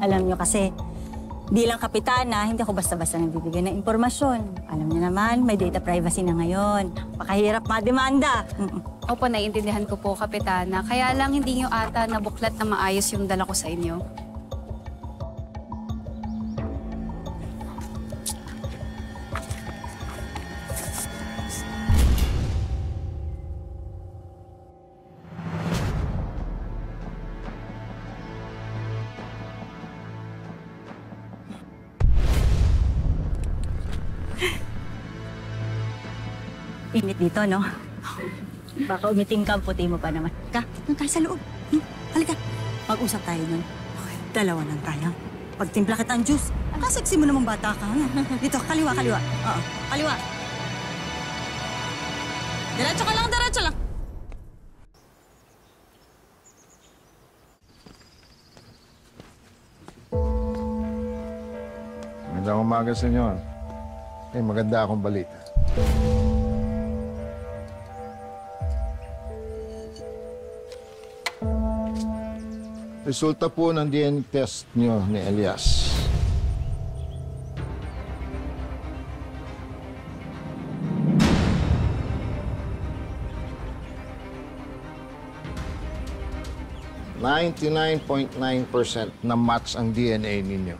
Alam nyo kasi, bilang kapitana, hindi ako basta-basta nagbibigay ng impormasyon. Alam niyo naman, may data privacy na ngayon. Pakahirap mademanda. Opo, naiintindihan ko po, Kapitana. Kaya lang hindi nyo ata nabuklat na maayos yung dala ko sa inyo. Init dito, no? Baka umiting ka, puti mo pa naman. Doon tayo sa loob. Halika, mag-usap tayo nun. Dalawa lang tayo. Pagtimpla kita ang juice. Kaseksi mo namang bata ka. Dito, kaliwa. Oo, kaliwa. Diretso ka lang, diretso lang. Magandang umaga sa inyo. Maganda akong balita. Resulta po ng DNA test niyo ni Elias. .9% na match ang DNA ninyo.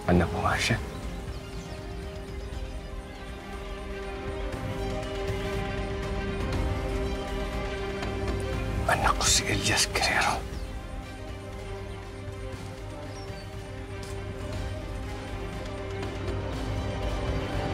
Anak ko nga siya. Anak ko si Elias Guerrero.